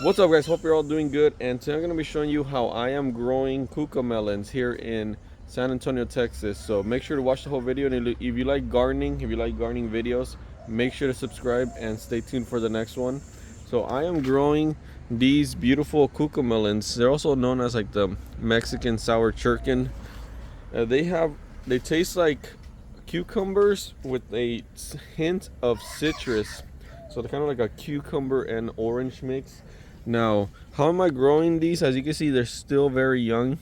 What's up, guys? Hope you're all doing good. And today I'm going to be showing you how I am growing cucamelons here in San Antonio, Texas. So make sure to watch the whole video, and if you like gardening, videos, make sure to subscribe and stay tuned for the next one. So I am growing these beautiful cucamelons. They're also known as like the Mexican sour churkin. They taste like cucumbers with a hint of citrus. So they're kind of like a cucumber and orange mix. Now, how am I growing these? As you can see, they're still very young,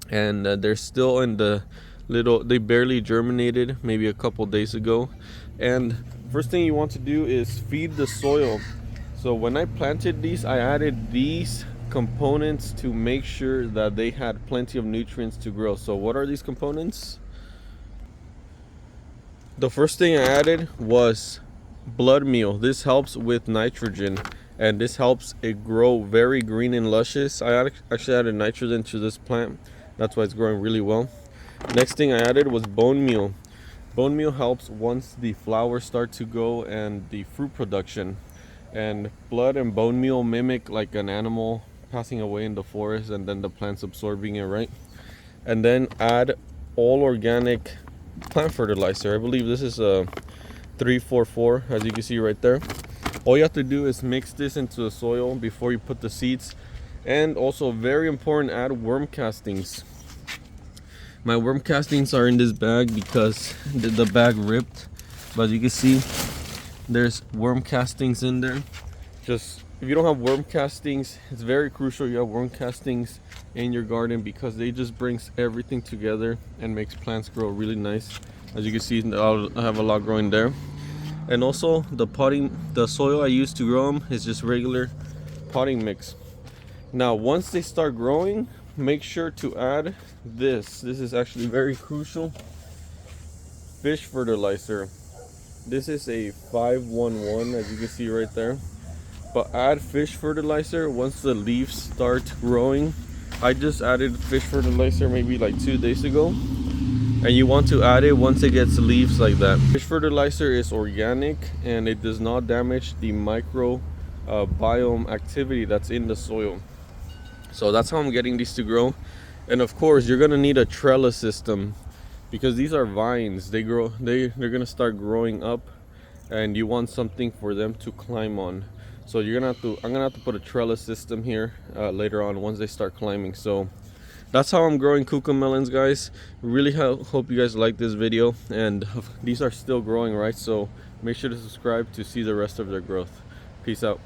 and they're still in the they barely germinated maybe a couple days ago. And first thing you want to do is feed the soil. So when I planted these, I added these components to make sure that they had plenty of nutrients to grow. So what are these components? The first thing I added was blood meal. This helps with nitrogen, and this helps it grow very green and luscious. Actually added nitrogen to this plant. That's why it's growing really well. Next thing I added was bone meal. Bone meal helps once the flowers start to go and the fruit production. And blood and bone meal mimic like an animal passing away in the forest, and then the plant's absorbing it, right? And then add all organic plant fertilizer. I believe this is a 344, as you can see right there. All you have to do is mix this into the soil before you put the seeds. And also very important, add worm castings. My worm castings are in this bag because the bag ripped, but as you can see, there's worm castings in there. Just if you don't have worm castings, it's very crucial you have worm castings in your garden, because they just brings everything together and makes plants grow really nice. As you can see, I have a lot growing there. And also the soil I use to grow them is just regular potting mix. Now once they start growing, make sure to add this is actually very crucial: fish fertilizer. This is a 511, as you can see right there. But add fish fertilizer once the leaves start growing. I just added fish fertilizer maybe like 2 days ago, and you want to add it once it gets leaves like that. Fish fertilizer is organic, and it does not damage the micro biome activity that's in the soil. So that's how I'm getting these to grow. And of course, you're gonna need a trellis system, because these are vines. They're gonna start growing up, and you want something for them to climb on. So I'm gonna have to put a trellis system here later on once they start climbing. So that's how I'm growing cucamelons, guys. Really hope you guys like this video, and these are still growing, right? So make sure to subscribe to see the rest of their growth. Peace out.